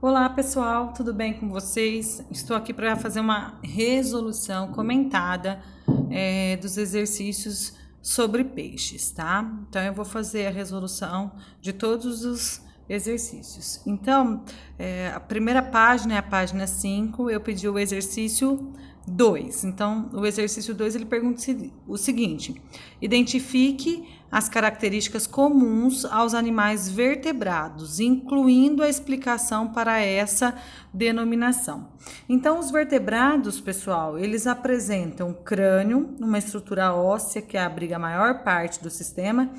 Olá pessoal, tudo bem com vocês? Estou aqui para fazer uma resolução comentada dos exercícios sobre peixes, tá? Então eu vou fazer a resolução de todos os exercícios. Então, a primeira página é a página 5, eu pedi o exercício 2. Então, o exercício 2 ele pergunta o seguinte: identifique as características comuns aos animais vertebrados, incluindo a explicação para essa denominação. Então, os vertebrados, pessoal, eles apresentam crânio, uma estrutura óssea que abriga a maior parte do sistema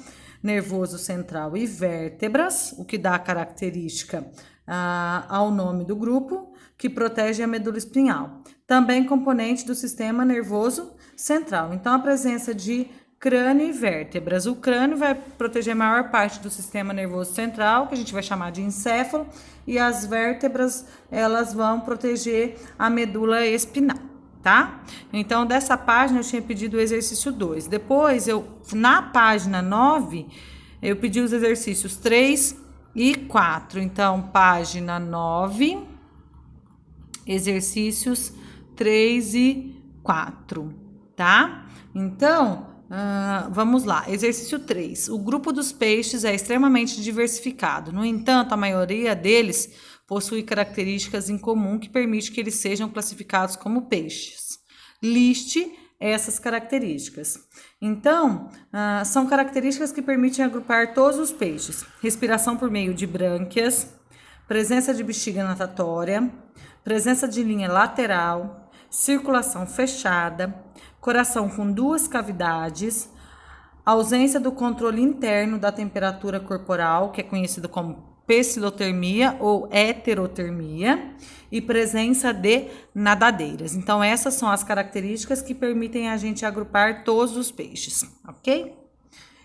nervoso central e vértebras, o que dá característica ao nome do grupo, que protege a medula espinhal. Também componente do sistema nervoso central. Então, a presença de crânio e vértebras. O crânio vai proteger a maior parte do sistema nervoso central, que a gente vai chamar de encéfalo, e as vértebras, elas vão proteger a medula espinal, tá? Então, dessa página eu tinha pedido o exercício 2. Depois, na página 9, eu pedi os exercícios 3 e 4. Então, página 9, exercícios 3 e 4, tá? Então, vamos lá. Exercício 3. O grupo dos peixes é extremamente diversificado. No entanto, a maioria deles possui características em comum que permite que eles sejam classificados como peixes. Liste essas características. Então, são características que permitem agrupar todos os peixes. Respiração por meio de brânquias, presença de bexiga natatória, presença de linha lateral, circulação fechada, coração com 2 cavidades, ausência do controle interno da temperatura corporal, que é conhecido como pecilotermia ou heterotermia, e presença de nadadeiras. Então, essas são as características que permitem a gente agrupar todos os peixes, ok?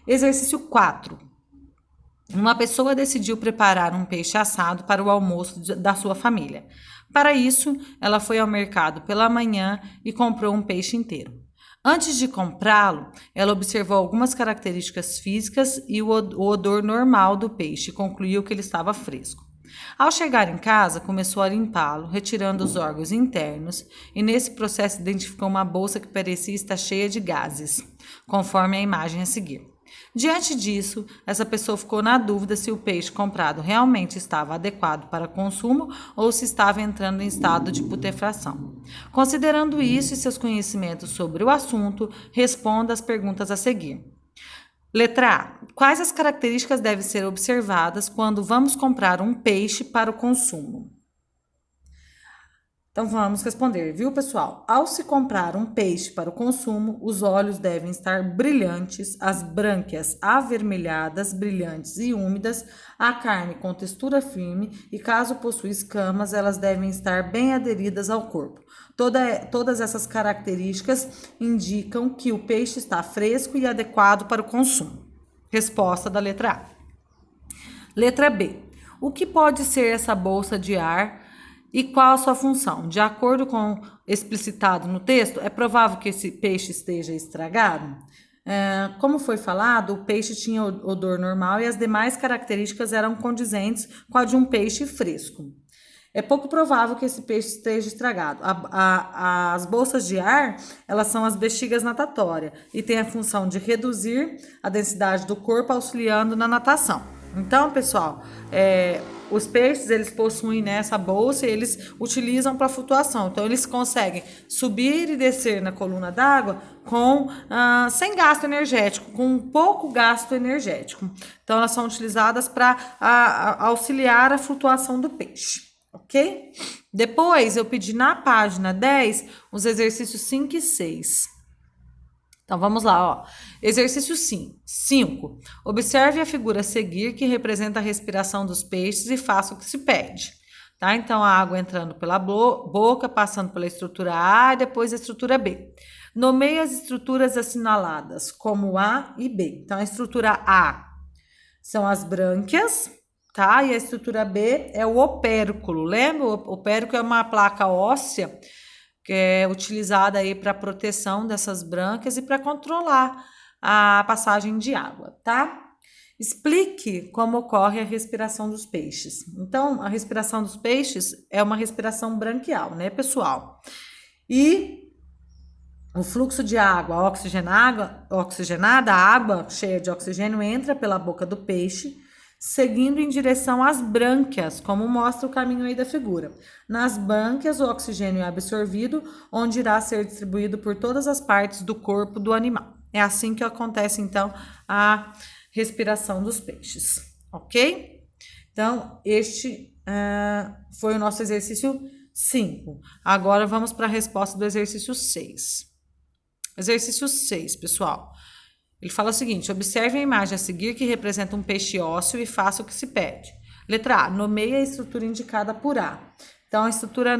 Exercício 4. Uma pessoa decidiu preparar um peixe assado para o almoço da sua família. Para isso, ela foi ao mercado pela manhã e comprou um peixe inteiro. Antes de comprá-lo, ela observou algumas características físicas e o odor normal do peixe e concluiu que ele estava fresco. Ao chegar em casa, começou a limpá-lo, retirando os órgãos internos, e nesse processo identificou uma bolsa que parecia estar cheia de gases, conforme a imagem a seguir. Diante disso, essa pessoa ficou na dúvida se o peixe comprado realmente estava adequado para consumo ou se estava entrando em estado de putrefação. Considerando isso e seus conhecimentos sobre o assunto, responda as perguntas a seguir. Letra A. Quais as características devem ser observadas quando vamos comprar um peixe para o consumo? Então vamos responder, viu, pessoal? Ao se comprar um peixe para o consumo, os olhos devem estar brilhantes, as brânquias avermelhadas, brilhantes e úmidas, a carne com textura firme e, caso possua escamas, elas devem estar bem aderidas ao corpo. Todas essas características indicam que o peixe está fresco e adequado para o consumo. Resposta da letra A. Letra B. O que pode ser essa bolsa de ar? E qual a sua função? De acordo com explicitado no texto, é provável que esse peixe esteja estragado? Como foi falado, o peixe tinha odor normal e as demais características eram condizentes com a de um peixe fresco. É pouco provável que esse peixe esteja estragado. As bolsas de ar, elas são as bexigas natatórias e têm a função de reduzir a densidade do corpo, auxiliando na natação. Então, pessoal, os peixes, eles possuem nessa bolsa e eles utilizam para flutuação. Então, eles conseguem subir e descer na coluna d'água sem gasto energético, com pouco gasto energético. Então, elas são utilizadas para auxiliar a flutuação do peixe, ok? Depois, eu pedi na página 10 os exercícios 5 e 6. Então, vamos lá, ó. Exercício 5. Observe a figura a seguir que representa a respiração dos peixes e faça o que se pede. Tá? Então, a água entrando pela boca, passando pela estrutura A e depois a estrutura B. Nomeie as estruturas assinaladas como A e B. Então, a estrutura A são as brânquias, tá? E a estrutura B é o opérculo. Lembra? O opérculo é uma placa óssea que é utilizada aí para proteção dessas brânquias e para controlar a passagem de água, tá? Explique como ocorre a respiração dos peixes. Então, a respiração dos peixes é uma respiração branquial, né, pessoal? E o fluxo de água oxigenada, a água cheia de oxigênio entra pela boca do peixe, seguindo em direção às brânquias, como mostra o caminho aí da figura. Nas brânquias, o oxigênio é absorvido, onde irá ser distribuído por todas as partes do corpo do animal. É assim que acontece, então, a respiração dos peixes, ok? Então, este foi o nosso exercício 5. Agora, vamos para a resposta do exercício 6. Exercício 6, pessoal. Ele fala o seguinte: observe a imagem a seguir que representa um peixe ósseo e faça o que se pede. Letra A, nomeie a estrutura indicada por A. Então, a estrutura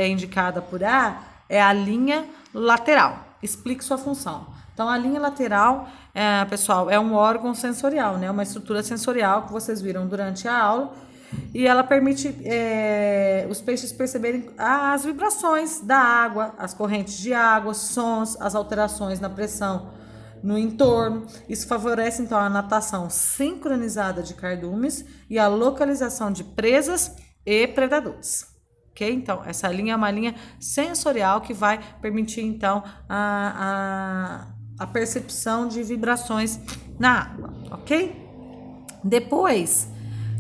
indicada por A é a linha lateral. Explique sua função. Então, a linha lateral, pessoal, é um órgão sensorial, né? Uma estrutura sensorial que vocês viram durante a aula. E ela permite os peixes perceberem as vibrações da água, as correntes de água, sons, as alterações na pressão no entorno. Isso favorece, então, a natação sincronizada de cardumes e a localização de presas e predadores. Ok? Então, essa linha é uma linha sensorial que vai permitir, então, a percepção de vibrações na água. Ok? Depois,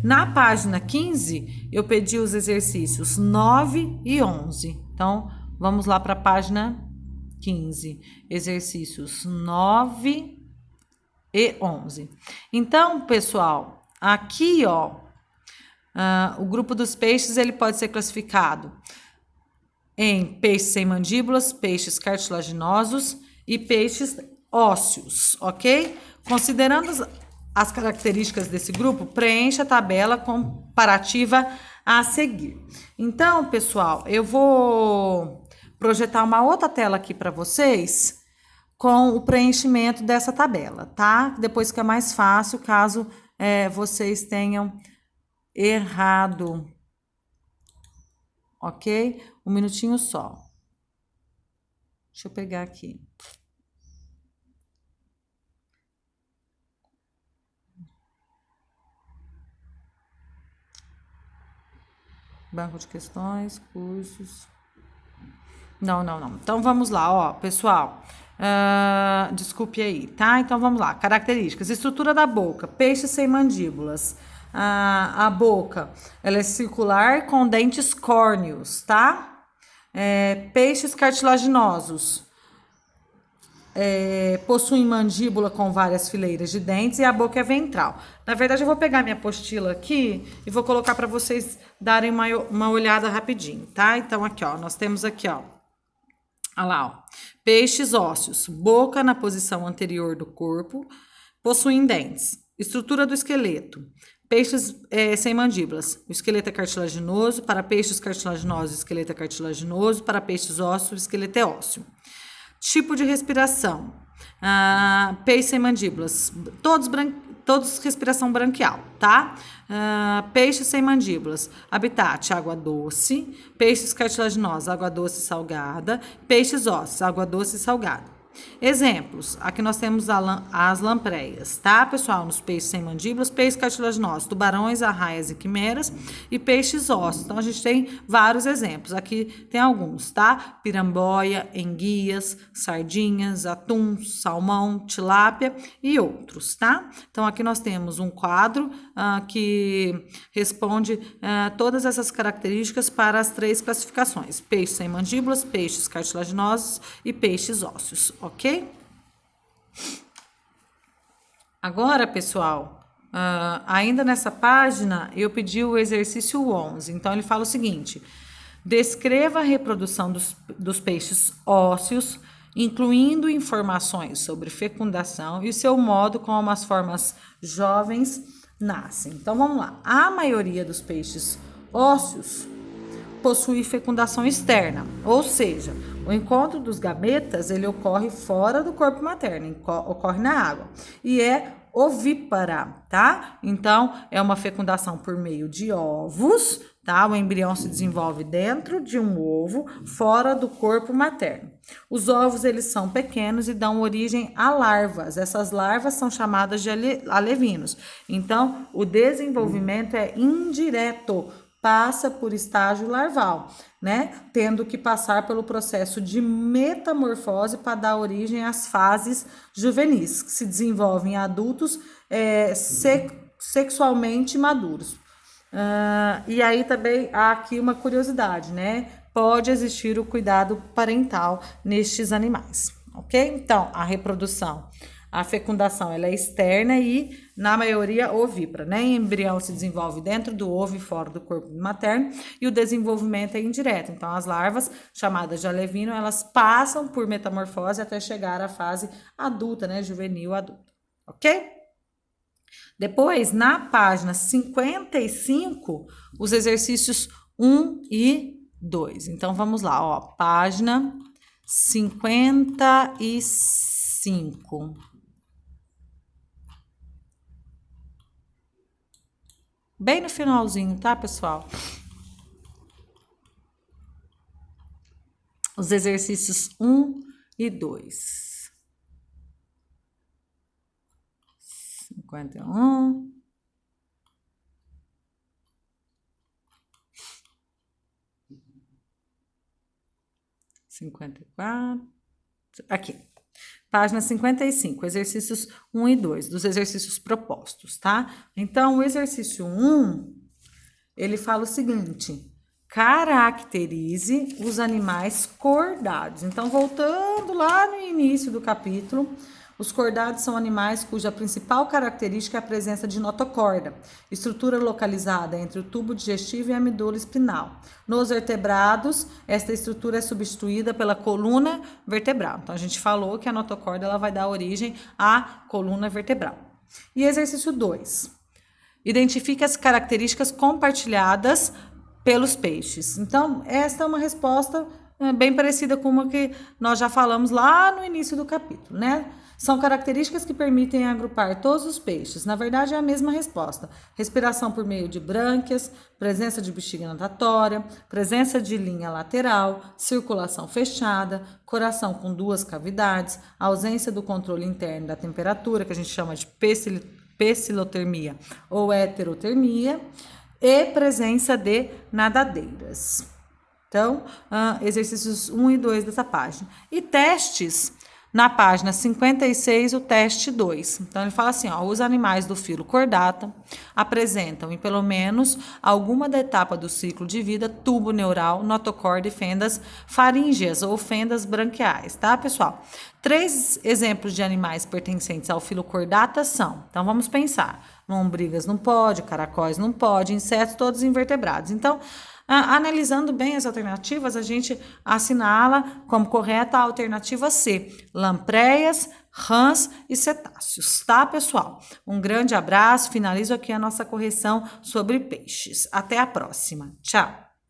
na página 15, eu pedi os exercícios 9 e 11. Então, vamos lá para a página 15. Exercícios 9 e 11. Então, pessoal, aqui, ó, o grupo dos peixes, ele pode ser classificado em peixes sem mandíbulas, peixes cartilaginosos e peixes ósseos, ok? Considerando as características desse grupo, preencha a tabela comparativa a seguir. Então, pessoal, eu vou projetar uma outra tela aqui para vocês com o preenchimento dessa tabela, tá? Depois fica mais fácil caso vocês tenham errado, ok? Um minutinho só. Deixa eu pegar aqui. Banco de questões, cursos. Não. Então, vamos lá, ó, pessoal. Desculpe aí, tá? Então, vamos lá. Características. Estrutura da boca. Peixe sem mandíbulas. A boca, ela é circular com dentes córneos, tá? Peixes cartilaginosos. Possuem mandíbula com várias fileiras de dentes e a boca é ventral. Na verdade, eu vou pegar minha apostila aqui e vou colocar para vocês darem uma olhada rapidinho, tá? Então, aqui, ó, nós temos aqui, ó. Olha lá, ó. Peixes ósseos, boca na posição anterior do corpo, possuem dentes. Estrutura do esqueleto. Peixes sem mandíbulas. O esqueleto é cartilaginoso. Para peixes cartilaginosos, o esqueleto é cartilaginoso. Para peixes ósseos, o esqueleto é ósseo. Tipo de respiração. Peixe sem mandíbulas. Todos respiração branquial, tá? Peixes sem mandíbulas. Habitat, água doce. Peixes cartilaginosos, água doce e salgada. Peixes ósseos, água doce e salgada. Exemplos, aqui nós temos as lampreias, tá, pessoal? Nos peixes sem mandíbulas, peixes cartilaginosos, tubarões, arraias e quimeras e peixes ósseos. Então, a gente tem vários exemplos. Aqui tem alguns, tá? Piramboia, enguias, sardinhas, atum, salmão, tilápia e outros, tá? Então, aqui nós temos um quadro que responde todas essas características para as 3 classificações: peixes sem mandíbulas, peixes cartilaginosos e peixes ósseos. Ok? Agora, pessoal, ainda nessa página, eu pedi o exercício 11. Então, ele fala o seguinte: descreva a reprodução dos peixes ósseos, incluindo informações sobre fecundação e o seu modo como as formas jovens nascem. Então, vamos lá. A maioria dos peixes ósseos possui fecundação externa, ou seja, o encontro dos gametas, ele ocorre fora do corpo materno, ocorre na água, e é ovípara, tá? Então, é uma fecundação por meio de ovos, tá? O embrião se desenvolve dentro de um ovo, fora do corpo materno. Os ovos, eles são pequenos e dão origem a larvas. Essas larvas são chamadas de alevinos. Então, o desenvolvimento é indireto, passa por estágio larval, né? Tendo que passar pelo processo de metamorfose para dar origem às fases juvenis, que se desenvolvem em adultos sexualmente maduros. E aí também há aqui uma curiosidade, né? Pode existir o cuidado parental nestes animais, ok? Então, a reprodução, a fecundação, ela é externa e, na maioria, ovípara, né? O embrião se desenvolve dentro do ovo e fora do corpo materno, e o desenvolvimento é indireto. Então, as larvas, chamadas de alevino, elas passam por metamorfose até chegar à fase adulta, né? Juvenil adulta, ok? Depois, na página 55, os exercícios 1 e 2. Então, vamos lá, ó, página 55. Bem no finalzinho, tá, pessoal? Os exercícios 1 e 2. 51. Aqui. Página 55, exercícios 1 e 2, dos exercícios propostos, tá? Então, o exercício 1, ele fala o seguinte: caracterize os animais cordados. Então, voltando lá no início do capítulo, os cordados são animais cuja principal característica é a presença de notocorda, estrutura localizada entre o tubo digestivo e a medula espinhal. Nos vertebrados, esta estrutura é substituída pela coluna vertebral. Então, a gente falou que a notocorda ela vai dar origem à coluna vertebral. E exercício 2. Identifique as características compartilhadas pelos peixes. Então, esta é uma resposta bem parecida com uma que nós já falamos lá no início do capítulo, né? São características que permitem agrupar todos os peixes. Na verdade, é a mesma resposta. Respiração por meio de brânquias, presença de bexiga natatória, presença de linha lateral, circulação fechada, coração com 2 cavidades, ausência do controle interno da temperatura, que a gente chama de pecilotermia ou heterotermia, e presença de nadadeiras. Então, exercícios 1 e 2 dessa página. E testes, na página 56, o teste 2. Então, ele fala assim, ó, os animais do filo cordata apresentam, em pelo menos alguma da etapa do ciclo de vida, tubo neural, notocorda e fendas faríngeas ou fendas branquiais, tá, pessoal? 3 exemplos de animais pertencentes ao filo cordata são, então vamos pensar, lombrigas não pode, caracóis não pode, insetos todos invertebrados. Então, analisando bem as alternativas, a gente assinala como correta a alternativa C, lampreias, rãs e cetáceos, tá, pessoal? Um grande abraço, finalizo aqui a nossa correção sobre peixes. Até a próxima. Tchau!